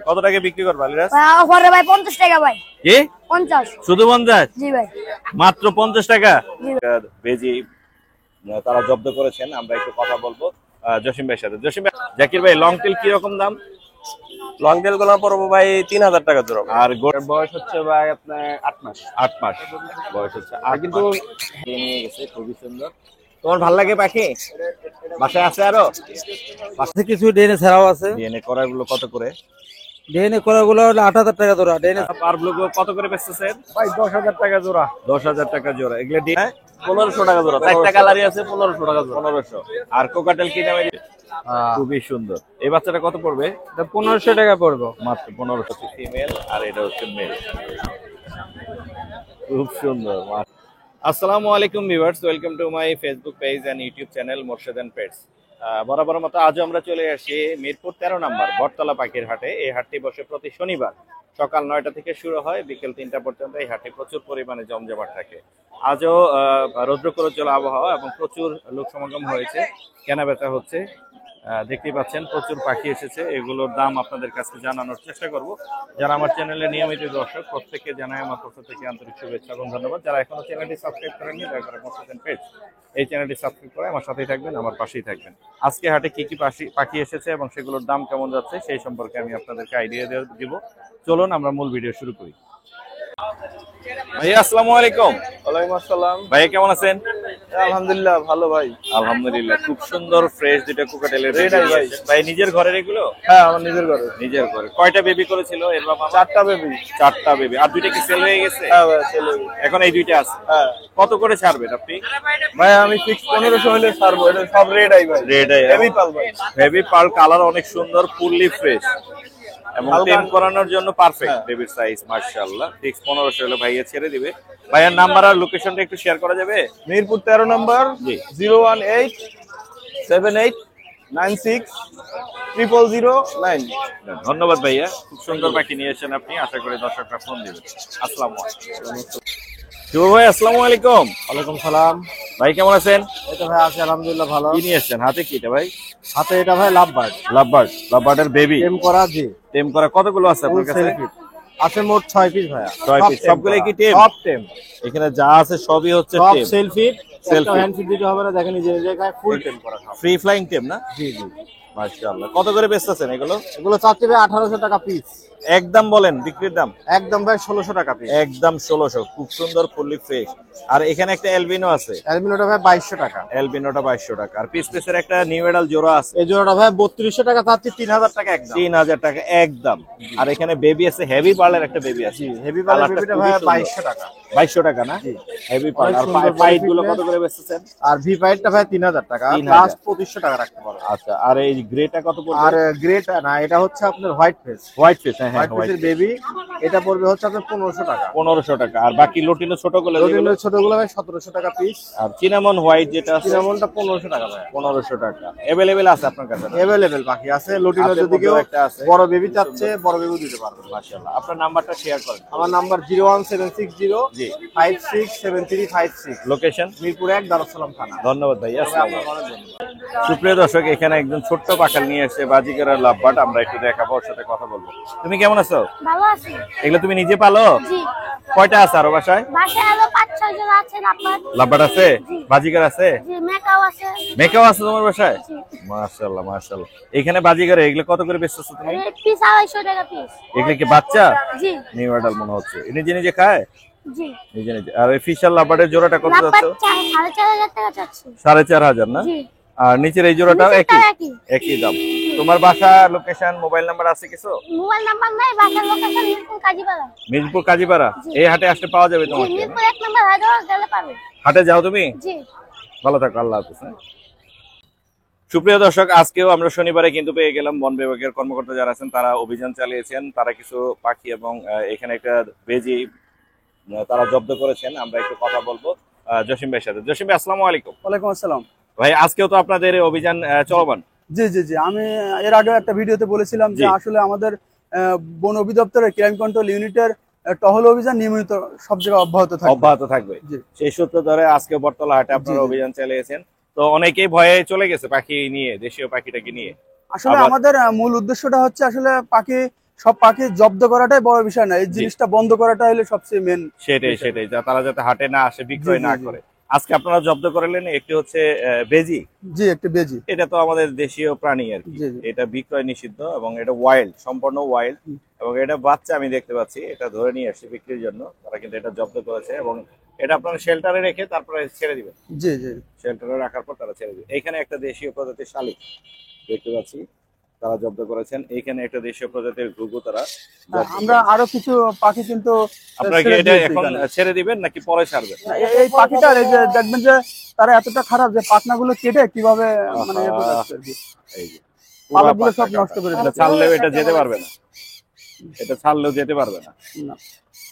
কত টাকা বিক্রি করবে আলিরাজ? অফারে ভাই 50 টাকা ভাই। কি 50? শুধু 50? জি ভাই। মাত্র 50 টাকা। বেজি তারা জব্দ করেছেন, আমরা একটু কথা বলবো জসিম ভাইয়ের সাথে। জসিম ভাই, জাকির ভাই লং টেল কি রকম দাম? লং টেল গুলো পড়বো ভাই 3000 টাকা জোড়া। আর বয়স হচ্ছে ভাই আপনার 8 মাস। 8 মাস বয়স হচ্ছে। আর কিন্তু নিয়ে গেছে, খুবই সুন্দর। তোমার ভালো লাগে পাখি? বাসায় আছে আরো? বাসায় কিছু ডিএনএ ছাড়াও আছে। ডিএনএ করাগুলো কত করে? ডিএনএ করাগুলো হলো 8000 টাকা জোড়া। ডিএনএ পারগুলো কত করে বেচতেছেন? ভাই 10000 টাকা জোড়া। 10000 টাকা জোড়া। এগুলো 1500 টাকা জোড়া। চারটা কালারই আছে, 1500 টাকা জোড়া। 1500। আর কোকাটেল কি দামে? খুবই সুন্দর। এই বাচ্চাটা কত পড়বে? 1500 টাকা পড়বে। মাত্র 1500। ফিমেল আর এটা হচ্ছে মেল। খুব সুন্দর। আসসালামু আলাইকুম viewers, welcome to my Facebook page and YouTube channel Morshed and pets. বরাবর মতো আজও আমরা চলে আসি মিরপুর 13 নম্বর বটতলা পাখির হাটে। এই হাটটি বসে প্রতি শনিবার সকাল 9টা থেকে শুরু হয়, বিকেল 3টা পর্যন্ত। এই হাটে প্রচুর পরিমাণে জমজমাট থাকে। আজও রৌদ্রকরোজ্জ্বল আবহাওয়া এবং প্রচুর লোক সমাগম হয়েছে, কেনাবেচা হচ্ছে। দেখতেই পাচ্ছেন প্রচুর পাখি এসেছে। এগুলোর দাম আপনাদের কাছে জানানোর চেষ্টা করব। যারা আমার চ্যানেলে নিয়মিত দর্শক, প্রত্যেককে জানাই আমার পক্ষ থেকে আন্তরিক শুভেচ্ছা এবং ধন্যবাদ। যারা এখনো চ্যানেলটি সাবস্ক্রাইব করেননি, দয়া করে মোরশেদ এন্ড পেটস এই চ্যানেলটি সাবস্ক্রাইব করে আমার সাথেই থাকবেন, আমার পাশেই থাকবেন। আজকে হাটে কি কি পাখি এসেছে এবং সেগুলোর দাম কেমন যাচ্ছে সেই সম্পর্কে আমি আপনাদেরকে আইডিয়া দিব। চলুন আমরা মূল ভিডিও শুরু করি। ভাইয়া আসসালামু আলাইকুম। ওয়ালাইকুম আসসালাম। ভাইয়া কেমন আছেন? আলহামদুলিল্লাহ ভালো ভাই। আলহামদুলিল্লাহ। খুব সুন্দর ফ্রেশ দুটো কোকাটেলের ভাই। ভাই নিজের ঘরের এগুলো? হ্যাঁ আমার নিজের ঘরে। নিজের ঘরে। কয়টা বেবি করেছিল এর বাবা? 4টা বেবি। 4টা বেবি। আর দুইটা কি সেল হয়ে গেছে? হ্যাঁ ভাই ছেলে। এখন এই দুইটা আছে। হ্যাঁ। কত করে ছাড়বেন আপনি? ভাই আমি ফিক্স 1500 হলে ছাড়বো। এটা সব রেড আই ভাই। Red eye. হেভি পাল ভাই। হেভি পার্ল কালার অনেক সুন্দর, ফুললি ফ্রেশ এবং টেম করানোর জন্য পারফেক্ট। বেবির সাইজ মাশাআল্লাহ। ফিক্স 1500 হলে ভাইয়া ছেড়ে দিবে। ভাইয়ার নাম্বার আর লোকেশনটা একটু শেয়ার করা যাবে? মিরপুর 13 নম্বর। জি। 01878960009। ধন্যবাদ ভাইয়া, খুব সুন্দর পাখি নিয়েছেন আপনি। আশা করি দর্শকরা ফোন দিবেন। আসসালামু আলাইকুম। শুভ ভাই আসসালামু আলাইকুম। ওয়ালাইকুম সালাম। ভাই কেমন আছেন? এই তো ভাই আছি আলহামদুলিল্লাহ ভালো। কি নিয়েছেন হাতে? কি এটা ভাই? হাতে এটা ভাই লাভবার্ড। লাভবার্ডের বেবি টেম করা। জি। টেম করা কতগুলো আছে আপনার কাছে? আছে মোট 6 পিস ভাইয়া। 6 পিস। সবগুলো কি টেম? সব টেম। এখানে যা আছে সবই হচ্ছে সব টেম। সেলফিট। Self feed। হ্যান্ড ফিট দিতে হবে না, দেখেন এই যে জায়গায় ফুল টেম করা সব। ফ্রি ফ্লাইং টেম না? জি জি। মাশাআল্লাহ। কত করে বেচতেছেন এগুলো? এগুলো চাচ্ছি ভাই 1800 টাকা পিস। একদম বলেন বিক্রির দাম? একদম ভাই 1600 টাকা পিস। একদম 1600। খুব সুন্দর ফুললি ফ্রেশ। আর এখানে একটা এলবিনো আছে। অ্যালবিনোটা ভাই 2200 টাকা। এলবিনোটা 2200 টাকা। আর পিস পিসের একটা নিউ এডাল জোড়া আছে। এই জোড়াটা ভাই 3200 টাকা চাচ্ছি, 3000 টাকা একদম। 3000 টাকা একদম। আর এখানে বেবি আছে, হেভি পার্লের একটা বেবি আছে। জি, হেভি পার্লের বেবিটা ভাই 2200 টাকা। 2200 টাকা না? Heavy pearl. আর পাইট গুলো কত করে বেচতেছেন? আর ভি পাইটটা ভাই 3000 টাকা। 3000 লাস্ট 2500 টাকা রাখতে পারো। আচ্ছা। আর এই গ্রেটা কত পড়বে? আর গ্রেটা না, এটা হচ্ছে আপনার হোয়াইট ফেস। White face. হ্যাঁ হোয়াইট ফেসের বেবি, এটা পড়বে হচ্ছে আপনার 1500 টাকা। 1500 টাকা। আর বাকি লটিনো ছোটগুলো? লটিনো ছোটগুলো ভাই 1700 টাকা পিস। আর চিনামন হোয়াইট যেটা আছে? চিনামনটা 1500 টাকা ভাই। 1500 টাকা। अवेलेबल আছে আপনার কাছে? अवेलेबल বাকি আছে। লটিনো যদি কেউ একটা আছে, বড় বেবি চাচ্ছে বড় বেবিও দিতে পারবে। মাশাআল্লাহ। আপনার নাম্বারটা শেয়ার করেন। আমার নাম্বার 01760 জি 567356। লোকেশন? মিরপুর 1 দারুসালাম থানা। ধন্যবাদ ভাই। আসসালামু আলাইকুম। সুপ্রিয় দর্শক, এখানে একজন ছোট্ট পাখাল নিয়ে এসে বাজিকার আর লাভবার্ড আমরা একটু দেখাবো, ওর সাথে কথা বলবো। তুমি কেমন আছো? ভালো আছি। এগুলো তুমি নিজে পালো? জি। কয়টা আছে আরো বাসায়? বাসায় আরো 5-6 জন আছে আপনার। লাভবার্ড আছে? বাজিকার আছে? জি, মেকাও আছে। মেকাও আছে তোমার বাসায়? জি। মাশাআল্লাহ মাশাআল্লাহ। এখানে বাজিকার এগুলো কত করে বেচতেছো তুমি? রেড পিস 250 টাকা পিস। এগুলো কি বাচ্চা? জি। নিউ অ্যাডাল্ট মনে হচ্ছে। নিজে নিজে খায়? জি। নিজে নিজে। আর এই ফিশার লাভবার্ডের জোড়াটা কত লাভবার্ড যাচ্ছে? 4500 টাকা চাচ্ছি। 4500 না? জি। আর নিচের এই জোড়াটাও নিচেরটাও একই? একই। একই দাম। তোমার বাসা, লোকেশন, মোবাইল নাম্বার আছে কিছু? মোবাইল নাম্বার নাই, বাসার লোকেশন মিরপুর কাজীপাড়া। মিরপুর কাজীপাড়া। জি। এই হাটে আসতে পাওয়া যাবে জি, তোমাকে? মিরপুর 1 নম্বর হাটে গেলে পাবে। হাটে যাও তুমি? জি। ভালো থাকো, আল্লাহ হাফেজ। সুপ্রিয় দর্শক, আজকেও আমরা শনিবারে কিন্তু পেয়ে গেলাম বন বিভাগের কর্মকর্তা যারা আছেন তারা অভিযান চালিয়েছেন। তারা কিছু পাখি এবং এখানে একটা বেজি তারা জব্দ করেছেন। আমরা একটু কথা বলবো জসিম ভাইয়ের সাথে। জসিম ভাই আসসালামু আলাইকুম। ওয়ালাইকুম আসসালাম। ভাই আজকেও তো আপনাদের এই অভিযান চলমান? জি জি জি, আমি এর আগে একটা ভিডিওতে বলেছিলাম যে জি। আসলে আমাদের বন অধিদপ্তরের ক্রাইম কন্ট্রোল ইউনিটের টহল অভিযান নিয়মিত সব জায়গায় অব্যাহত থাকবে। জি। সেই সূত্র ধরে আজকে বটতলা হাটে আপনারা অভিযান চালিয়েছেন। তো অনেকেই ভয়ে চলে গেছে পাখি নিয়ে, দেশীয় পাখিটাকে নিয়ে। আসলে আমাদের মূল উদ্দেশ্যটা হচ্ছে আসলে পাখি সব পাখি জব্দ করাটাই বড় বিষয় না, এই জিনিসটা বন্ধ করাটা হলো সবচেয়ে মেন। সেটাই তারা যাতে হাটে না আসে, বিক্রয় না করে। আজকে আপনারা জব্দ করলেন একটি হচ্ছে বেজি। জি, একটা বেজি। এটা তো আমাদের দেশীয় প্রাণী আর কি। জি, জি। এটা বিক্রয় নিষিদ্ধ এবং এটা ওয়াইল্ড, সম্পূর্ণ ওয়াইল্ড। এবং এটা বাচ্চা আমি দেখতে পাচ্ছি, এটা ধরে নিয়ে আসছে বিক্রির জন্য। তারা কিন্তু এটা জব্দ করেছে এবং এটা আপনারা শেল্টারে রেখে তারপরে ছেড়ে দিবেন। জি জি, শেল্টারে রাখার পর তারা ছেড়ে দিবে। এখানে একটা দেশীয় প্রজাতির শালিক দেখতে পাচ্ছি তারা জব্দ করেছেন। এইখানে একটা দেশীয় প্রজাতির ঘুঘু তারা জব্দ আমরা আরো কিছু পাখি কিন্তু আপনারা কি ছেড়ে এটা দিয়েছি এখন এখানে। ছেড়ে দিবেন নাকি পরে ছাড়বেন? এই পাখিটার এই যে দেখবেন যে তারা এতটা খারাপ যে পাখনাগুলো কেটে কিভাবে মানে এ করে রাখছে আর কি। এই যে পালকগুলো পুরা সব পাখনা নষ্ট করে কাটা। দিচ্ছে। ছাড়লেও এটা যেতে পারবে না, এটা ছাড়লেও যেতে পারবে না। না।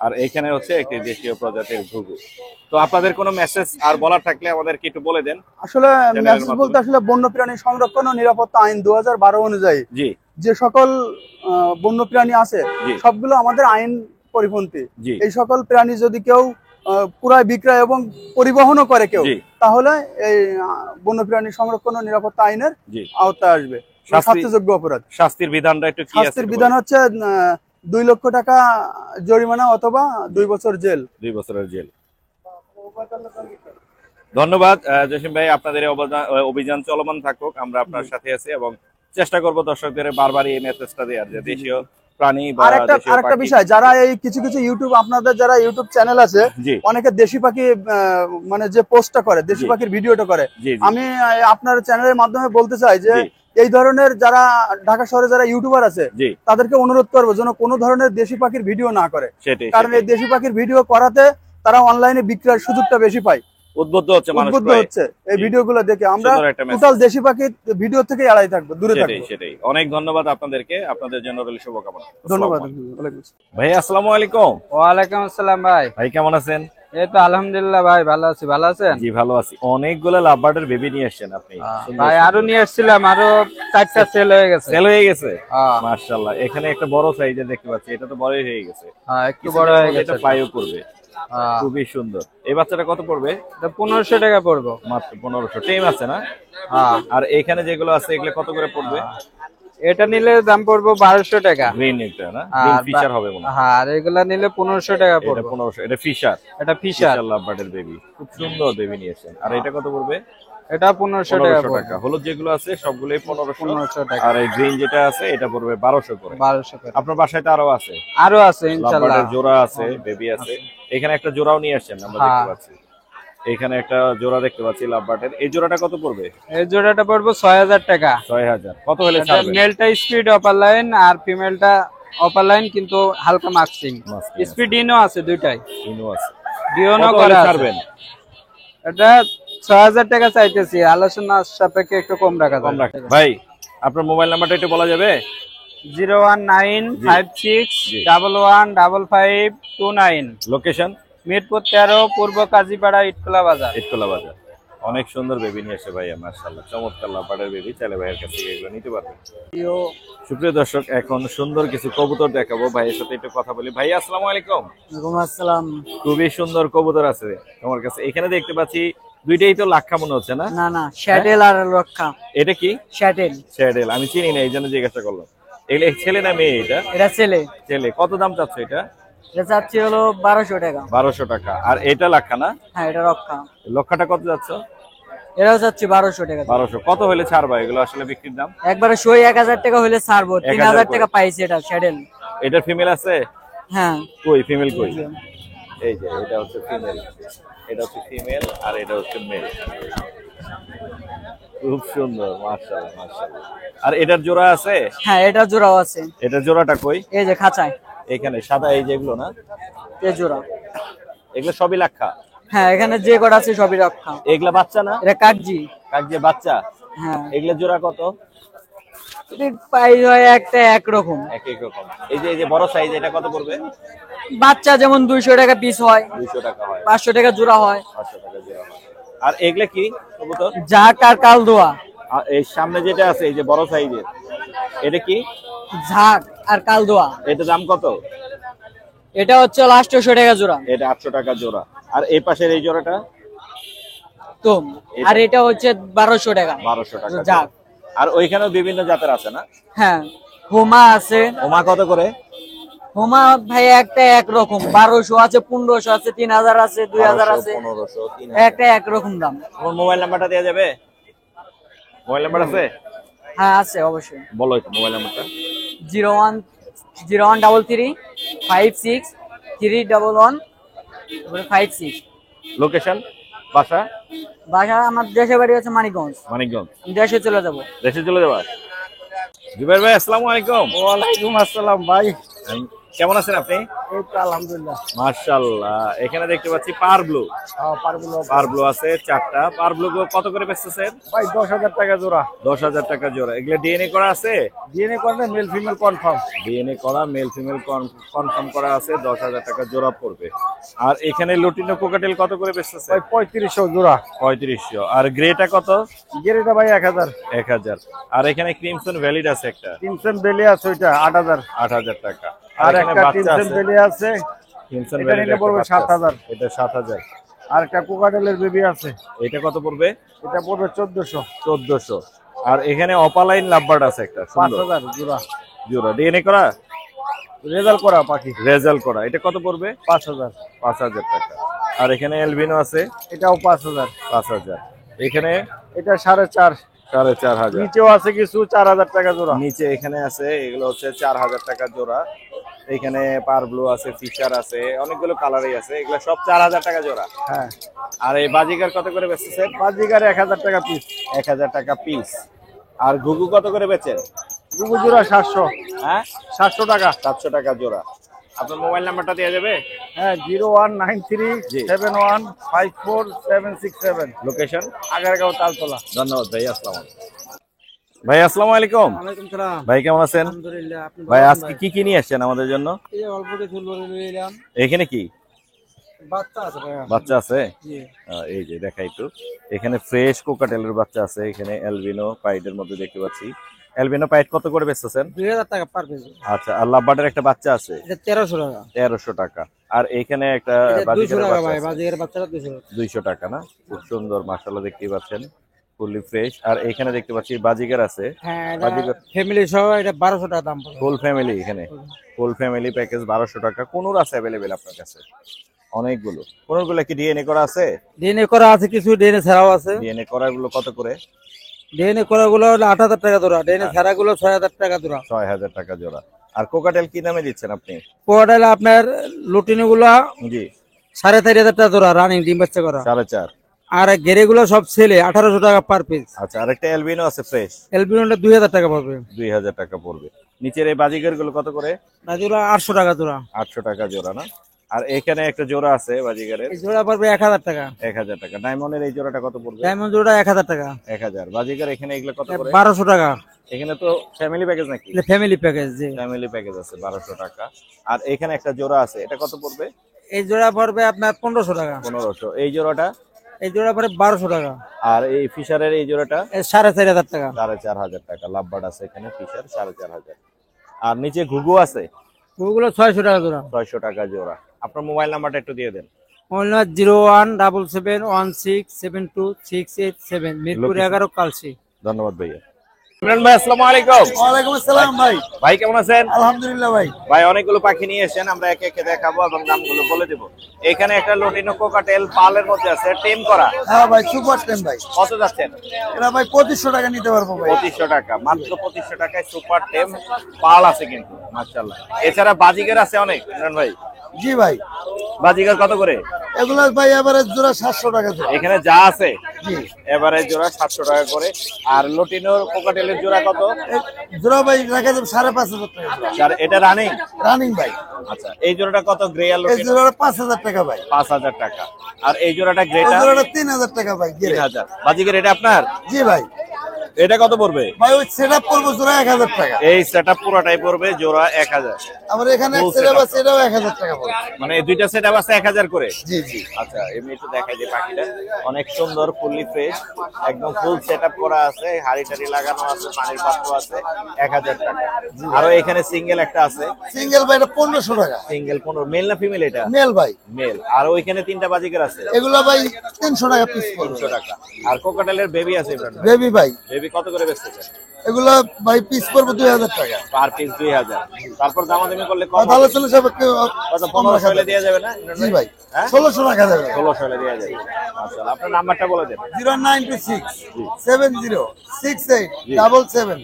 আর এখানে হচ্ছে একটি দেশীয় প্রজাতির ঘুঘু। তো আপনাদের কোনো মেসেজ আর বলার থাকলে আমাদেরকে একটু বলে দেন। আসলে চ্যানেলের মেসেজ মাধ্যমে। বলতে আসলে বন্যপ্রাণী সংরক্ষণ ও নিরাপত্তা আইন 2012 অনুযায়ী জি যে সকল বন্যপ্রাণী আছে জি সবগুলো আমাদের আইন পরিপন্থী। জি এই সকল প্রাণী যদি কেউ পুরাই বিক্রয় এবং পরিবহনও করে কেউ, জি তাহলে এই বন্যপ্রাণী সংরক্ষণ ও নিরাপত্তা আইনের জি আওতায় আসবে। শাস্তি- শাস্তিযোগ্য অপরাধ। শাস্তির বিধানটা একটু কি আছে? শাস্তির বিধান হচ্ছে 2 লক্ষ টাকা জরিমানা অথবা 2 বছর জেল। 2 বছরের জেল। ধন্যবাদ জসিম ভাই, আপনাদের এই অভিযান চলমান থাকুক। আমরা আপনার সাথে আছি এবং চেষ্টা করব দর্শকদের বারবার এই মেসেজটা দেওয়ার যে দেশীয় প্রাণী বা আরেকটা দেশীয় পাখি। বিষয়, যারা এই কিছু কিছু ইউটিউব, আপনাদের যারা ইউটিউব চ্যানেল আছে, জি অনেকে দেশি পাখি মানে যে পোস্টটা করে, দেশি জি। পাখির ভিডিওটা করে, জি জি আমি আপনার চ্যানেলের মাধ্যমে বলতে চাই যে জি। এই ধরনের যারা ঢাকা শহরে যারা ইউটিউবার আছে জি তাদেরকে অনুরোধ করবো যেন কোনো ধরনের দেশি পাখির ভিডিও না করে। সেটাই কারণ এই দেশি পাখির ভিডিও করাতে তারা অনলাইনে বিক্রয়ের সুযোগটা বেশি পায়, উদ্বুদ্ধ হচ্ছে মানুষ উদ্বুদ্ধ প্রায়। হচ্ছে এই জি। ভিডিওগুলো দেখে। আমরা সুন্দর একটা message। টোটাল দেশি পাখির ভিডিও থেকে এড়াই থাকবো, দূরে সেটাই থাকবো। সেটাই। অনেক ধন্যবাদ আপনাদেরকে, আপনাদের জন্য রইল শুভকামনা। ধন্যবাদ। ভাই আসসালামু আলাইকুম। ওয়ালাইকুম আসসালাম ভাই। ভাই কেমন আছেন? এই তো আলহামদুলিল্লাহ ভাই, ভালো আছি। ভালো আছেন? জি ভালো আছি। অনেকগুলো লাভবার্ডের বেবি নিয়ে আসছেন আপনি। ভাই আরো নিয়ে এসেছিলাম, আরো 4টা সেল হয়ে গেছে। সেল হয়ে গেছে? হ্যাঁ। মাশাআল্লাহ। এখানে একটা বড় সাইজের দেখতে পাচ্ছি, এটা তো বড়ই হয়ে গেছে। হ্যাঁ, একটু বড় হয়ে গেছে। এটা ফ্লাইও করবে, হ্যাঁ। খুবই সুন্দর। এই বাচ্চাটা কত পড়বে? এটা 1500 টাকা পড়বো। মাত্র 1500। টেম আছে না? হ্যাঁ। আর এখানে যেগুলো আছে এগুলো কত করে পড়বে? এটা নিলে দাম পড়বো 1200 টাকা। গ্রিন এটা না? গ্রিন ফিশার হবে মনে হয়। হ্যাঁ, আর এগুলা নিলে 1500 টাকা এটা পড়বে। 1500। এটা ফিশার। এটা ফিশার। ফিশার লাভবার্ডের বেবি, খুব সুন্দর বেবি নিয়েছেন। আর এটা কত পড়বে? এটা 1500 টাকা 1500 পড়বে। টাকা। হলুদ যেগুলো আছে সবগুলোই 1500। 1500 টাকা। আর এই গ্রিন যেটা আছে এটা পড়বে 1200 করে। 1200 করে। আপনার বাসায় তো আরো আছে, আরো আছে ইনশাআল্লাহ। লাভবার্ডের জোড়া আছে, বেবি আছে। এখানে একটা জোড়াও নিয়ে আসছেন আমরা দেখতে হ্যাঁ। পাচ্ছি। এখানে একটা জোড়া দেখতে পাচ্ছি লাভবার্ডের। এই জোড়াটা কত পড়বে? এই জোড়াটা পড়বো 6000 টাকা। 6000। কত হলে এটা ছাড়বেন? মেলটা স্পিড অপার লাইন আর ফিমেলটা অপার লাইন, কিন্তু হালকা মার্কসিং। Masking স্পিড ইনও আছে দুইটাই, ইনু আছে। ডিওনো কত হলে করা আছে। ছাড়বেন? এটা 6000 টাকা চাইতেছি, আলোচনা সাপেক্ষে একটু কম রাখা কম যাবে। রাখেন। ভাই আপনার মোবাইল নাম্বারটা একটু বলা যাবে? 01956115529। লোকেশন? মিরপুর 13, পূর্ব কাজীপাড়া, ইটখোলা বাজার। ইটকলা বাজার। অনেক সুন্দর বেবি নিয়ে আসে ভাইয়া, মাশাআল্লাহ। চমৎকার লাভবার্ডের বেবি, চাইলে ভাইয়ের কাছ থেকে এগুলো নিতে পারবেন। সুপ্রিয় দর্শক, এখন সুন্দর কিছু কবুতর দেখাবো, ভাইয়ের সাথে একটু কথা বলি। ভাই আসসালামু আলাইকুম। ওয়ালাইকুম আসসালাম। খুবই সুন্দর কবুতর আছে তোমার কাছে। এখানে দেখতে পাচ্ছি দুইটাই তো লাক্ষা মনে হচ্ছে না? না না, শ্যাটেল আর রক্ষা। এটা কি? শ্যাটেল। শ্যাডেল। আমি চিনি না, এই জন্য জিজ্ঞাসা করলাম। এগুলো ছেলে না মেয়ে? এটা এটা ছেলে। ছেলে। কত দাম চাচ্ছ এটা? এটা চাচ্ছি হলো 1200 টাকা। 1200 টাকা। আর এটা লাক্ষা না? হ্যাঁ, এটা রক্ষা। লক্ষাটা কত যাচ্ছ? এটাও চাচ্ছি 1200 টাকা। 1200। কত হলে ছাড়বা এগুলো আসলে বিক্রির দাম? একবারে সই 1000 টাকা হলে ছাড়বো। 3000 টাকা পাইছি এটা শ্যাটেল। এটার ফিমেল আছে? হ্যাঁ। কই ফিমেল কই? এই যে এটা হচ্ছে ফিমেল, এটা হচ্ছে ফিমেল, আর এটা হচ্ছে মেল। খুব সুন্দর, মাশাআল্লাহ মাশাআল্লাহ। আর এটার জোড়া আছে? হ্যাঁ, এটা জোড়াও আছে। এটার জোড়াটা কই? এই যে খাঁচায় এখানে সাদা এই যেগুলো না? এই জোড়া। এগুলো সবই লাক্ষা? হ্যাঁ, এখানে যে কটা আছে সবই রক্ষা। এগুলা বাচ্চা না? এটা কাকজি। কাক যে বাচ্চা? হ্যাঁ, এগুলা জোড়া কত? এটির প্রাইস হয় একটা একরকম। এক এক রকম। এই যে বড় সাইজ, এটা কত পড়বে? বাচ্চা যেমন 200 টাকা পিস হয়, 200 টাকা হয়, 500 টাকা জোড়া হয়। 500 টাকা জোড়া হয়। আর এগুলা কি কবুতর? জাক আর কালদোয়া। আর এই সামনে যেটা আছে এই যে বড় সাইজের, এটা কি? ঝাক আর কালদোয়া। এটা দাম কত? এটা হচ্ছে 800 টাকা জোড়া। এটা 800 টাকা জোড়া। আর এই পাশের এই জোড়াটা? তো আর এটা হচ্ছে 1200 টাকা। 1200 টাকা যাক। জোড়া। আর ওইখানেও বিভিন্ন জাতের আছে না? হ্যাঁ, হুমা আছে। ওমা কত করে? হুমা ভাই একটা একরকম 1200 আছে, 1500 আছে, 3000 আছে, 2000 আছে, 1500 একটা একরকম দাম। তোমার মোবাইল নাম্বারটা দেওয়া যাবে? মোবাইল নাম্বার আছে? হ্যাঁ আছে অবশ্যই। বলো একটু মোবাইল নাম্বারটা। 013356 লোকেশন বাসা? বাসা আমার দেশের বাড়ি হচ্ছে মানিকগঞ্জ। মানিকগঞ্জ। দেশে চলে যাব। দেশে চলে যাবা? জুবাইর ভাই আসসালামু আলাইকুম। ওয়ালাইকুম আসসালাম ভাই। কেমন আছেন আপনি? এই তো আলহামদুলিল্লাহ। মাশাআল্লাহ, এখানে দেখতে পাচ্ছি পার ব্লু। পারগুলো পার ব্লু আছে 4টা। পার ব্লু কত করে বেচতেছেন? ভাই 10,000 টাকা জোড়া। 10,000 টাকা জোড়া। এগুলো ডিএনএ করা আছে? ডিএনএ করলে মেল ফিমেল কনফার্ম। ডিএনএ করা, মেল ফিমেল কনফার্ম করা আছে, 10,000 টাকা জোড়া পড়বে। আর এখানে লুটিনো কোকাটেল কত করে বেচতেছে? ভাই 3500 জোড়া। 3500। আর গ্রেটা কত? গেরেটা ভাই 1000। 1000। আর এখানে ক্রিমসন ভ্যালিড আছে একটা, টিমসন বেলি আছে ওইটা 8000। 8000 টাকা। আর এখানে একটা বাচ্চা টিমসন আছে, বেলি আছে, ক্রিমসন এটা ভ্যালিড নিলে পড়বে 7000। এটা 7000। আর একটা কোকাটেলের বেবি আছে, এটা কত পড়বে? এটা পড়বে 1400। 1400। আর এখানে অপালাইন লাভবার্ড আছে একটা সুন্দর 5000 জোড়া। জোড়া। ডিএনএ করা, রেজাল্ট করা পাখি, রেজাল্ট করা। এটা কত পড়বে? 5000। 5000 টাকা। আর এখানে এলবিনো আছে, এটাও 5000। 5000। এখানে এটা 4.5। 4500। নিচেও আছে কিছু 4000 টাকা জোড়া। নিচে এখানে আছে, এগুলো হচ্ছে 4000 টাকা জোড়া। এখানে পার ব্লু আছে, ফিচার আছে, অনেকগুলো কালারই আছে, এগুলো সব 4000 টাকা জোড়া। হ্যাঁ, আর এই বাজিকার কত করে বেচতেছেন? বাজিগার 1000 টাকা পিস। 1000 টাকা পিস। আর ঘুঘু কত করে বেচেন? দুগু জোড়া 700। হ্যাঁ, 700 টাকা। 700 টাকা জোড়া। আপনার মোবাইল নাম্বারটা দেওয়া যাবে? হ্যাঁ, 019371547767। লোকেশন? আগারগাঁও তালতলা। ধন্যবাদ ভাই, আসসালামু আলাইকুম। ভাই আসসালামু আলাইকুম। ওয়ালাইকুম সালাম। ভাই কেমন আছেন? আলহামদুলিল্লাহ। আপনি ভাই আজকে কি কি নিয়ে আসছেন আমাদের জন্য? এই যে অল্প কিছু লরে নিলাম। এখানে কি বাচ্চা আছে ভাই। বাচ্চা আছে? জি। এই যে দেখাই একটু, এখানে ফ্রেশ কোকাটেলের বাচ্চা আছে, এখানে অ্যালবিনো পাইডের মধ্যে দেখতে পাচ্ছি। অ্যালবিনো পাইড কত করে বেচতেছেন? 2000 টাকা পার পিস। আচ্ছা। আর লাভবার্ডের একটা বাচ্চা আছে, এটা 1300 টাকা। 1300 টাকা। আর এখানে একটা এটা 200 বাজিকারের টাকা বাচ্চা ভাই, আছে, বাজিকের বাচ্চাটা 200 টাকা। 200 টাকা না? খুব সুন্দর মাশাআল্লাহ, দেখতেই পাচ্ছেন ফুললি ফ্রেশ। আর এখানে দেখতে পাচ্ছি বাজিকার আছে, হ্যাঁ, এটা বাজিকার ফ্যামিলি সহ এটা 1200 টাকা দাম পড়বে। Full family. এখানে ফুল ফ্যামিলি প্যাকেজ 1200 টাকা। কোনুর আছে অ্যাভেলেবেল আপনার কাছে? অনেকগুলো। কোনুরগুলো কি ডিএনএ করা আছে? ডিএনএ করা আছে, কিছু ডিএনএ ছাড়াও আছে। ডিএনএ করাগুলো কত করে? ডিএনএ করা গুলো হলো 8000 টাকা জোড়া, ডিএনএ ছাড়া গুলো 6000 টাকা জোড়া। 6000 টাকা জোড়া। আর কোকাটেল কি দামে দিচ্ছেন আপনি? কোয়াটাইল আপনার লুটিনি গুলা জি, 4500 টাকা জোড়া, রানিং ডিম বাচ্চা করা। 4.5। আর গেরে গুলো সব ছেলে 1800 টাকা পার পিস। আচ্ছা। আর একটা অ্যালবিনো আছে ফ্রেশ, এলবিনোটা 2000 টাকা পড়বে। 2000 টাকা পড়বে। নিচের এই বাজিগার গুলো কত করে? বাকিগুলো 800 টাকা জোড়া। 800 টাকা জোড়া না? আর এখানে একটা জোড়া আছে বাজিগারের, এই জোড়া পড়বে 1000 টাকা। 1000 টাকা। ডায়মন্ডের এই জোড়াটা কত পড়বে? ডায়মন্ড জোড়া 1000 টাকা। 1000। বাজিগার এখানে এগুলো কত করে? 1200 টাকা। এখানে তো ফ্যামিলি প্যাকেজ নাকি? এটা ফ্যামিলি প্যাকেজ। জি, ফ্যামিলি প্যাকেজ আছে 1200 টাকা। আর এখানে একটা জোড়া আছে, এটা কত পড়বে? এই জোড়া পড়বে আপনার 1500 টাকা। 1500। এই জোড়াটা? এই জোড়া পড়বে 1200 টাকা। আর এই ফিশারের এই জোড়াটা? এই 4500 টাকা। 4500 টাকা। লাভবার্ড আছে এখানে, ফিশার 4500। আর নিচে ঘুঘু আছে, ওগুলো 600 টাকা জোড়া। 600 টাকা জোড়া। আপনার মোবাইল নাম্বারটা একটু দিয়ে দেন। Mobile number 0177166867, Mirpur 11 Kalshi. ধন্যবাদ ভাইয়া। ইমরান ভাই আসসালামু আলাইকুম। ওয়ালাইকুম আসসালাম ভাই। ভাই কেমন আছেন? আলহামদুলিল্লাহ ভাই। ভাই অনেকগুলো পাখি নিয়ে এসেছেন, আমরা একে একে দেখাবো এবং দামগুলো বলে দেব। এখানে একটা লটিনো কোকাটেল পালের মধ্যে আছে, টেম করা। হ্যাঁ ভাই, সুপার টেম ভাই। কত যাচ্ছেন? এটা ভাই 2500 টাকা নিতে পারবো ভাই। 2500 টাকা। মাত্র 2500 টাকায় সুপার টেম পাল আছে কিন্তু মাশাআল্লাহ। এছাড়া বাজিগার আছে অনেক ইমরান ভাই। জি ভাই। বাজিগার কত করে? এগুলো ভাই এভারেজ জোড়া 700 টাকা জোড়া। এখানে যা আছে এবারে জোড়া 700 টাকা করে। আর লটিনোর কোকাটেলের জোড়া কত? জোড়া ভাই রাখা যাবে 5500 টাকা জোড়া। আর এটা রানিং? রানিং ভাই। আচ্ছা। এই জোড়াটা কত? গ্রে আর এই লটিনো? জোড়াটা 5000 টাকা ভাই। 5000 টাকা। আর এই জোড়াটা এই গ্রেটা? জোড়াটা 3000 টাকা ভাই। 3000। বাজিগার এটা আপনার? জি ভাই। এটা কত পড়বে? ভাই ওই সেটআপ করবো জোড়া 1000 টাকা। এই সেটআপ পুরোটাই পড়বে জোড়া 1000। আমার এখানে এক Full সেটআপ setup। আছে, এটাও 1000 টাকা পড়বে। মানে এই দুইটা সেটআপ আছে 1000 করে? জি জি। আচ্ছা। এমনি একটু দেখাই যে পাখিটা অনেক সুন্দর, ফুললি ফ্রেশ, একদম ফুল সেটআপ করা আছে, হাড়ি টাড়ি লাগানো আছে, পানির পাত্র আছে, 1000 টাকা। আরো এখানে সিঙ্গেল একটা আছে। সিঙ্গেল ভাই এটা 1500 টাকা। সিঙ্গেল 15। মেল না ফিমেল এটা? মেল ভাই। মেল। আর ওইখানে তিনটা বাজিকার আছে, এগুলো ভাই 300 টাকা পিস পড়বে। 300 টাকা। আর কোকাটেলের বেবি আছে বেবি ভাই। বেবি কত করে বেচতেছেন? এগুলা ভাই পিস পড়বে 2000 টাকা। Per piece 2000। তারপর দামাদামি করলে কম তাহলে চলে যাবে কত 1500 হলে দেওয়া যাবে না? জি ভাই, হ্যাঁ 1600 রাখা যাবে। 1600 হলে দেওয়া যাবে। মাশাআল্লাহ, আপনার নাম্বারটা বলে দেন। 0926 706877।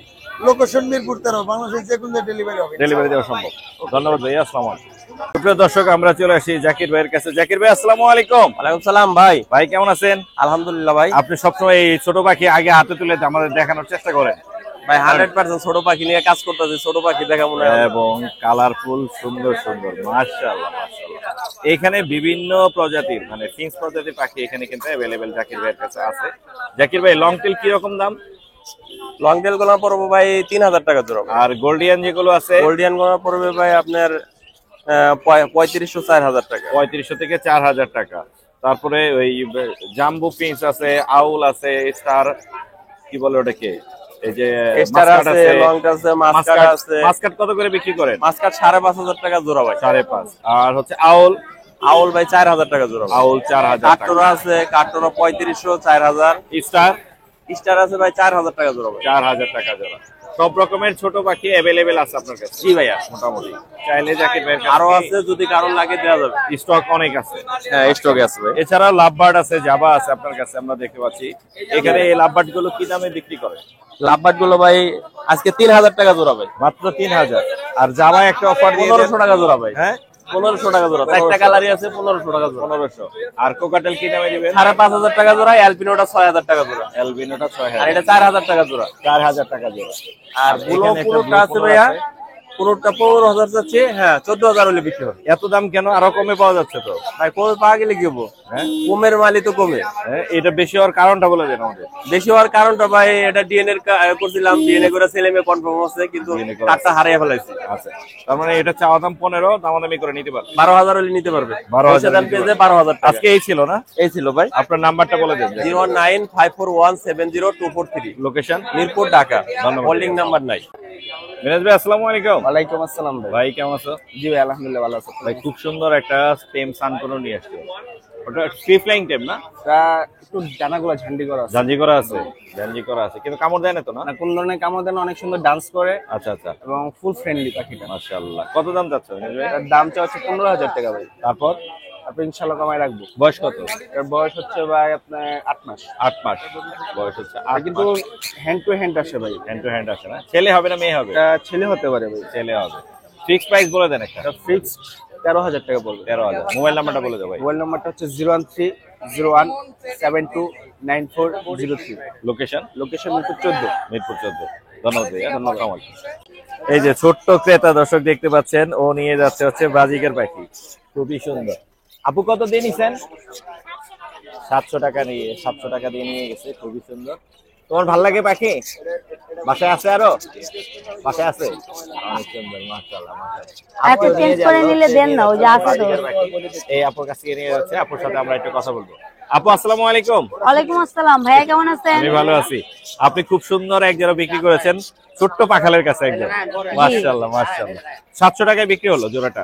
লোকেশন মিরপুর 13, বাংলাদেশের যে কোনো ডেলিভারি হবে। ডেলিভারি দেওয়া সম্ভব। ধন্যবাদ ভাই, আসসালামু আলাইকুম। প্রিয় দর্শক, আমরা চলে আসি জাকির ভাইয়ের কাছে। জাকির ভাই, আসসালামু আলাইকুম। ওয়ালাইকুম সালাম ভাই। ভাই কেমন আছেন? আলহামদুলিল্লাহ ভাই। আপনি সবসময় এই ছোট পাখি আগে হাতে তুলে আমাদের দেখানোর চেষ্টা করেন ভাই 100% ছোট পাখি নিয়ে কাজ করতেছি, ছোট পাখি দেখাবো না। এবং কালারফুল সুন্দর সুন্দর, মাশাআল্লাহ মাশাআল্লাহ। এখানে বিভিন্ন প্রজাতির মানে ফিন্স প্রজাতির পাখি এখানে কিন্তু अवेलेबल জাকির ভাইয়ের কাছে আছে। জাকির ভাই, লং টেল কি রকম দাম? লং টেল গুলো পড়বে ভাই 3000 টাকা জোড়া। আর গোল্ডিয়ান যেগুলো আছে? গোল্ডিয়ান গুলো পড়বে ভাই আপনার 3500 4000 টাকা। 3500 থেকে 4000 টাকা। তারপরে ওই জাম্বো পিন্স আছে, আউল আছে, স্টার কি বলে ওটাকে, এই যে স্টার আছে, লং আছে, মাস্কাট আছে। মাস্কাট কত করে বিক্রি করেন? মাস্কাট 5500 টাকা জোড়া ভাই। 5.5। আর হচ্ছে আউল? আউল ভাই 4000 টাকা জোড়া। আউল 4000 টাকা। কাটরা আছে, কাটরা 3500 4000। স্টার? স্টার আছে ভাই 4000 টাকা জোড়া ভাই। 4000 টাকা জোড়া। সব রকমের ছোট পাখি अवेलेबल আছে আপনার কাছে? জি ভাইয়া, মোটামুটি চাইলে জাকির ভাইয়ের কাছে আরো আছে, যদি কারণ লাগে দেওয়া যাবে। স্টক অনেক আছে। হ্যাঁ, স্টকে আছে ভাই। এছাড়া লাভবার্ড আছে, জাবা আছে আপনার কাছে, আমরা দেখতে পাচ্ছি। এখানে এই লাভবার্ড গুলো কি দামে বিক্রি করে? লাভবাট গুলো ভাই আজকে 3000 টাকা জোড়া ভাই। মাত্র 3000। আর জাবা একটা অফার দিয়ে 1500 টাকা জোড়া ভাই। হ্যাঁ 1500 টাকা জোড়া। চারটা কালারই আছে, 1500 টাকা জোড়া। 1500। আর কোকাটেল কি দামে দিবেন? 5500 টাকা জোড়া। অ্যালপিনোটা 6000 টাকা জোড়া। এলবিনোটা আর 6000। এটা 4000 টাকা জোড়া। 4000 টাকা জোড়া। আর এখানে একটা পুরোটা blue আছে color ভাইয়া, আছে। পুরোটা 15000 যাচ্ছে। হ্যাঁ, 14000 হলে বিক্রি হবে। এত দাম কেন? আরো কমে পাওয়া যাচ্ছে তো। ভাই কমে পাওয়া গেলে কি হবো? হ্যাঁ কমের মালই তো কমে। হ্যাঁ, এটা বেশি হওয়ার কারণটা বলে দেন আমাদের। বেশি হওয়ার কারণটা ভাই, এটা ডিএনএ করছিলাম, ডিএনএ করে ছেলে মেয়ে কনফার্ম হচ্ছে, কিন্তু DNA করা কার্ডটা হারিয়ে ফেলাইছি। আচ্ছা, তার মানে এটা চাওয়া দাম 15, দামাদামি করে নিতে পারবে। 12000 হলে নিতে পারবে। 12,000 দাম পেয়েছে 12000 টাকা। আজকে এই ছিল না? এই ছিল ভাই। আপনার নাম্বারটা বলে দেন। 09541702243। লোকেশন? মিরপুর, ঢাকা। ধন্যবাদ। হোল্ডিং নাম্বার নাই। মিরাজ ভাই, আসসালামু আলাইকুম। ওয়ালাইকুম আসসালাম ভাই। ভাই কেমন আছো? জি ভাই, আলহামদুলিল্লাহ ভালো আছি। ভাই খুব সুন্দর একটা টেম সানকোনো নিয়ে আসছো। ওটা ফ্রি ফ্লাইং টেম না? একটু জানাগুলো ঝান্ডি করা আছে। জাঞ্জি করা আছে? জাঞ্জি করা আছে, কিন্তু কামড় দেয় না তো না? না, কোন ধরনের কামড় দেন, অনেক সুন্দর ডান্স করে আচ্ছা আচ্ছা, এবং ফুল ফ্রেন্ডলি পাখিটা। মাশাআল্লাহ। কত দাম যাচ্ছে মিরাজ ভাই? এটার দাম হচ্ছে 15000 টাকা ভাই। তারপর আপনি ইনশাআল্লাহ কমায় রাখবো। বয়স কত? এর বয়স হচ্ছে ভাই আপনার 8 মাস। 8 মাস বয়স হচ্ছে। আর কিন্তু হ্যান্ড টু হ্যান্ড আসে ভাই। হ্যান্ড টু হ্যান্ড আসে না? ছেলে হবে না মেয়ে হবে? এটা ছেলে হতে পারে ভাই। ছেলে হবে। ফিক্স প্রাইস বলে দেন একটা। এটা ফিক্সড 13000 টাকা পড়বে। 13000। মোবাইল নাম্বারটা বলে দাও ভাই। মোবাইল নাম্বারটা হচ্ছে 01301729403। লোকেশন? লোকেশন মিরপুর 14। মিরপুর 14। ধন্যবাদ ভাইয়া। ধন্যবাদ। এই যে ছোট্ট ক্রেতা দর্শক দেখতে পাচ্ছেন, ও নিয়ে যাচ্ছে হচ্ছে বাজিকার পাখি, খুবই সুন্দর। আপু কত দিয়ে নিছেন? 700 টাকা দিয়ে, 700 টাকা দিয়ে নিয়ে গেছে, খুবই সুন্দর। তোমার ভাল লাগে পাখি? বাসায় আছে আরো? বাসায় আছে? অনেক সুন্দর, মাশাআল্লাহ মাশাআল্লাহ। আচ্ছা, চেঞ্জ করে নিলে দেন না, ওই যে আছে তো। এই আপুর কাছ থেকে নিয়ে যাচ্ছে, আপুর সাথে আমরা একটু কথা বলবো। আপু আসসালামু আলাইকুম। ওয়ালাইকুম আসসালাম, ভাইয়া কেমন আছেন? আমি ভালো আছি। আপনি খুব সুন্দর এক জোড়া বিক্রি করেছেন ছোট্ট পাখালের কাছে একজন, মাশাআল্লাহ মাশাআল্লাহ। 700 টাকায় বিক্রি হলো জোড়াটা?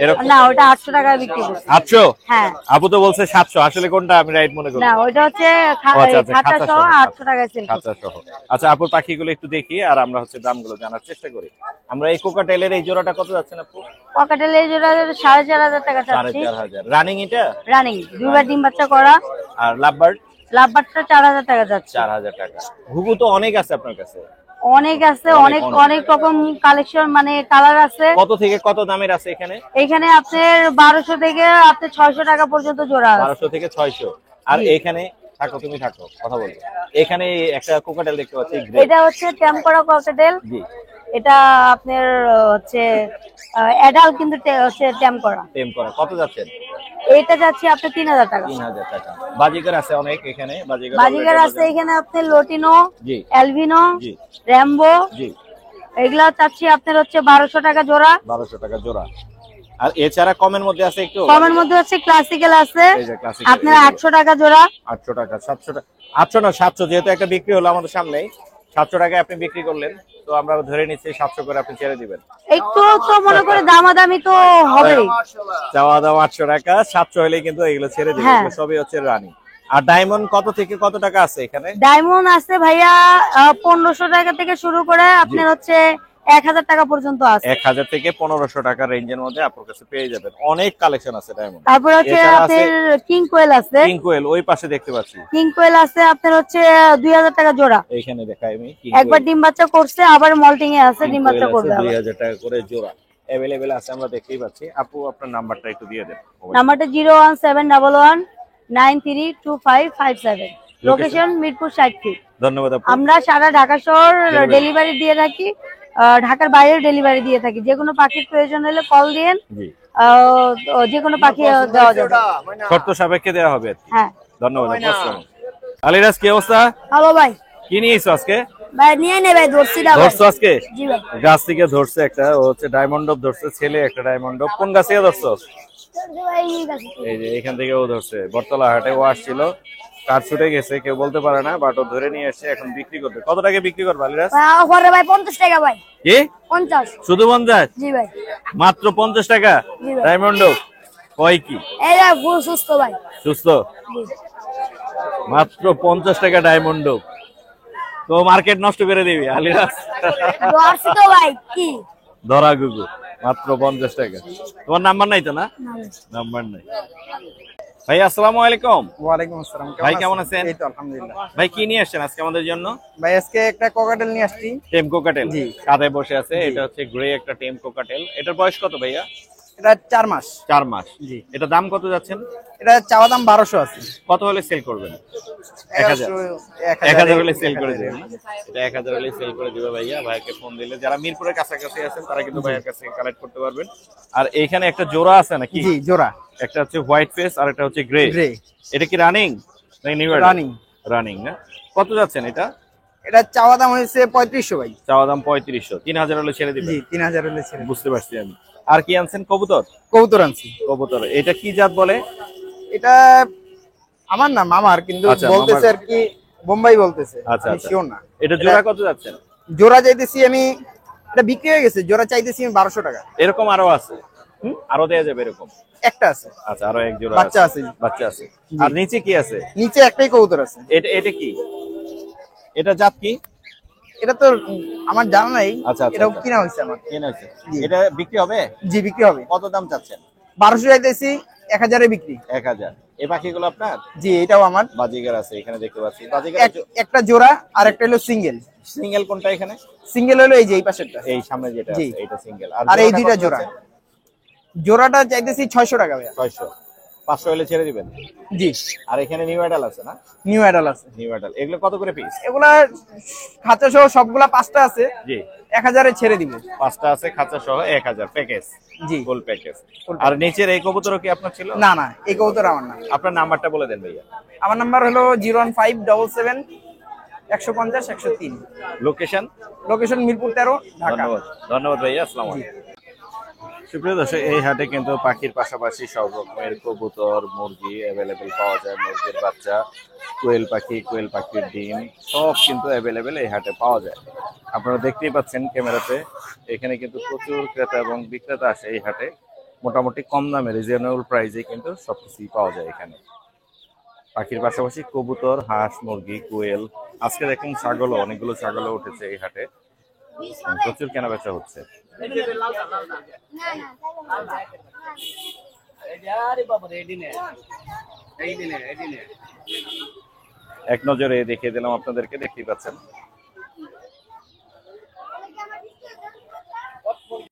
এরকম না, ওটা 800 টাকায় বিক্রি করছি। 800? হ্যাঁ। আপু তো বলছে 700, আসলে কোনটা আমি রাইট মনে করি? না, ওইটা হচ্ছে আচ্ছা, আচ্ছা, খাতা খাতা সহ সহ। 800 টাকায় সেল করছি। খাঁচা সহ। আচ্ছা, আপুর পাখিগুলো একটু দেখি আর আমরা হচ্ছে দামগুলো জানার চেষ্টা করি। আমরা এই কোকাটেলের এই জোড়াটা কত যাচ্ছেন আপু? পকেটেল এই জোড়া 4500 টাকা চাচ্ছি। 4500 রানিং এটা? রানিং, দুইবার ডিম বাচ্চা করা। আর লাভবার্ড? লাভবারটা 4000 টাকা যাচ্ছে। 4000 টাকা। ঘুঘু তো অনেক আছে আপনার কাছে? অনেক আছে, অনেক অনেক রকম কালেকশন, মানে কালার আছে। কত থেকে কত দামের আছে এখানে? এখানে আপনার 1200 থেকে আপনার 600 টাকা পর্যন্ত জোড়া আছে। 1200 থেকে 600। আর এখানে থাকো, তুমি থাকো, কথা বলবো। এখানে একটা কোকাটেল দেখতে পাচ্ছি, গ্রে। এটা হচ্ছে ট্যাম করা ককেটেল। জি। এটা আপনার হচ্ছে অ্যাডাল্ট, কিন্তু হচ্ছে ট্যাম করা। টেম করা। কত যাচ্ছেন? এটা যাচ্ছে আপনার 3000 টাকা। 3000 টাকা। বাজিকার আছে অনেক এখানে, বাজিকার বাজিগার আছে এখানে আপনার লোটিনো, জি অ্যালবিনো, জি র্যাম্বো, জি। এগুলা চাচ্ছি আপনার হচ্ছে 1200 টাকা জোড়া। 1200 টাকা জোড়া। আর এছাড়া কমের মধ্যে আছে একটু? কমের মধ্যে হচ্ছে ক্লাসিক্যাল আছে এই যে classical, আপনার 800 টাকা জোড়া। 800 টাকা, 700 টাকা। 800 না 700, যেহেতু একটা বিক্রি হলো আমাদের সামনেই, 700 টাকায় আপনি বিক্রি করলেন, তো আমরা ধরে নিচ্ছি 700 করে আপনি ছেড়ে দিবেন। একটু তো মনে করে দামাদামি তো হবেই। চাওয়া দাম 800 টাকা, 700 হলেই কিন্তু এগুলো ছেড়ে দিবেন। হ্যাঁ। এগুলো সবই হচ্ছে রানী। আর ডায়মন্ড কত থেকে কত টাকা আছে এখানে? ডায়মন্ড আছে ভাইয়া 1500 টাকা থেকে শুরু করে আপনার হচ্ছে 1000 টাকা পর্যন্ত আছে। 1000 থেকে 1500 টাকা রেঞ্জের মধ্যে আপনার কাছে পেয়ে যাবেন। অনেক কালেকশন আছে ডায়মন্ড। তারপর হচ্ছে এছাড়া আছে আপনার কিং কোয়েল আছে। কিং কোয়েল ওই পাশে দেখতে পাচ্ছি। কিং কোয়েল আছে আপনার হচ্ছে 2000 টাকা জোড়া। এইখানে দেখাই আমি কিং একবার কোয়েল। ডিম বাচ্চা করছে, আবার মল্টিং এ আছে, ডিম বাচ্চা করবে আবার। 2000 টাকা করে জোড়া अवेलेबल আছে, আমরা দেখতেই পাচ্ছি। আপু আপনার নাম্বারটা একটু দিয়ে দেন। নাম্বারটা 01711932557, লোকেশন মিরপুর 60 ফিট। ধন্যবাদ আপু। আমরা সারা ঢাকা শহর ডেলিভারি দিয়ে থাকি, ঢাকার বাইরেও ডেলিভারি দিয়ে থাকি। যে কোনো পাখির প্রয়োজন হলে কল দিয়েন, জি, যে কোনো পাখি দেওয়া যাবে। শর্ত সাপেক্ষে দেওয়া হবে আর কি। হ্যাঁ, ধন্যবাদ আপু। আসসালামু আলাইকুম। আলিরাজ কি অবস্থা? হ্যালো ভাই। কি নিয়েছো আজকে? ভাই নিয়ে নে ভাই, ধরছি না ভাই। ধরছো আজকে? জি ভাই। গাছ থেকে ধরছে একটা, ও হচ্ছে ডায়মন্ড অফ ধরছে, ছেলে একটা ডায়মন্ড অফ। কোন গাছ থেকে ধরছো? এই যে এখান থেকে ও ধরছে, বটতলা হাটে ও আসছিল, কার ছুটে গেছে কেউ বলতে পারে না, বাট ও ধরে নিয়ে এসে এখন বিক্রি করবে। কত টাকা বিক্রি করবে আলিরাজ? অফারে ভাই 50 টাকা ভাই। কি 50? শুধু 50? জি ভাই। মাত্র 50 টাকা জি ভাই। Diamond off. কয় কি এই ভাই পুরো সুস্থ ভাই। সুস্থ? মাত্র 50 টাকা ডায়মন্ড অফ। তো মার্কেট নষ্ট করে দিবি আলিরাজ। ধরছি তো ভাই, কি ধরা গুগু। মাত্র 50 টাকা। তোমার নাম্বার নাই তো? না, নাম্বার নাই। ভাই আসসালামু আলাইকুম। ওয়ালাইকুম আসসালাম। ভাই কেমন আছেন? এই তো আলহামদুলিল্লাহ। ভাই কি নিয়ে আসছেন আজকে আমাদের জন্য? ভাই আজকে একটা ককাটেল নিয়ে আসছি। টেম কোকাটেল। জি। কাঁধে বসে আছে, এটা হচ্ছে গ্রে একটা টেম কোকাটেল। এটার বয়স কত ভাইয়া? এটা 4 মাস। 4 মাস। জি। এটা দাম কত যাচ্ছেন? এটা চাওয়া দাম 1200 আছে। কত হলে সেল করবেন? 1000 হলে সেল করে দেবেন। এটা 1000 হলে সেল করে দিবে ভাইয়া। ভাইকে ফোন দিলে যারা মিরপুরের কাছাকাছি আছেন তারা কিন্তু ভাইয়ের কাছে কালেক্ট করতে পারবেন। আর এইখানে একটা জোড়া আছে নাকি? জি, জোড়া। একটা হচ্ছে হোয়াইট ফেস আর একটা হচ্ছে গ্রে। গ্রে। এটা কি রানিং নাকি নিউ? রানিং। রানিং না? কত যাচ্ছেন এটা? এটা চাওয়া দাম হয়েছে 3500 ভাই। চাওয়া দাম 3500। 3000 হলে ছেড়ে দিবেন? জি, 3000 হলে ছেড়ে। বুঝতে পারছি আমি। আর কি আনছেন? কবুতর? কবুতর আনছি। কবুতর। এটা কি জাত বলে? এটা আমার না মামার, কিন্তু আচ্ছা, বলতেছে মামার। আর কি বোম্বাই বলতেছে। আচ্ছা, আমি আচ্ছা। শিওর না। এটা জোড়া কত যাচ্ছেন? জোড়া চাইতেছি আমি, এটা বিক্রি হয়ে গেছে, জোড়া চাইতেছি আমি 1200 টাকা। এরকম আরো আছে? আরো দেয়া যাবে এরকম? একটা আছে। আচ্ছা, আরো এক জোড়া বাচ্চা আছে। বাচ্চা আছে। আর নিচে কি আছে? নিচে একটাই কবুতর আছে। এটা এটা কি? এটা জাত কি? এটা তো আমার জানা নাই। আচ্ছা, আচ্ছা, এটাও আচ্ছা। কিনা হয়েছে আমার। কেন আছে? জি। এটা বিক্রি হবে? জি, বিক্রি হবে। কত দাম চাচ্ছেন? 1200 চাইতেছি, 1000 এ বিক্রি। 1000। এই পাখিগুলো আপনার? জি, এটাও আমার। বাজিগার আছে এখানে দেখতে পাচ্ছি। বাজিগার একটা জোড়া আর একটা হলো সিঙ্গেল। সিঙ্গেল কোনটা এখানে? সিঙ্গেল হলো এই যে এই পাশেরটা। এই সামনে যেটা জি। আছে এটা সিঙ্গেল। আর এই দুইটা জোড়া। জোড়াটা চাইতেছি 600 টাকা ভাইয়া। 600। 500 হলে ছেড়ে দিবেন? জি। আর এখানে নিউ অ্যাডাল আছে না? নিউ অ্যাডাল আছে। নিউ অ্যাডাল এগুলো কত করে পিস? এগুলা খাঁচা সহ সবগুলা 5টা আছে, জি। 1000 এ ছেড়ে দিব। 5টা আছে খাঁচা সহ 1000 প্যাকেজ। জি। Full package. আর নিচের এই কবুতরও কি আপনার ছিল? না না, এই কবুতর আমার না। আপনার নাম্বারটা বলে দেন ভাইয়া। আমার নাম্বার হলো 01577 150 103। লোকেশন? লোকেশন মিরপুর 13, ঢাকা। ধন্যবাদ। ধন্যবাদ ভাইয়া। আসসালামু আলাইকুম। সুপ্রিয় দর্শক, এই হাটে কিন্তু পাখির পাশাপাশি সব রকমের কবুতর, মুরগি অ্যাভেলেবেল পাওয়া যায়। মুরগির বাচ্চা, কোয়েল পাখি, কোয়েল পাখির ডিম সব কিন্তু অ্যাভেলেবেল এই হাটে পাওয়া যায়। আপনারা দেখতেই পাচ্ছেন ক্যামেরাতে, এখানে কিন্তু প্রচুর ক্রেতা এবং বিক্রেতা আসে এই হাটে। মোটামুটি কম দামে রিজনেবল প্রাইসে কিন্তু সবকিছুই পাওয়া যায় এখানে। পাখির পাশাপাশি কবুতর, হাঁস, মুরগি, কোয়েল, আজকে দেখুন ছাগলও, অনেকগুলো ছাগলও উঠেছে এই হাটে। প্রচুর কেনাবেচা হচ্ছে। এক নজরে দেখিয়ে দিলাম আপনাদেরকে, দেখতেই পাচ্ছেন।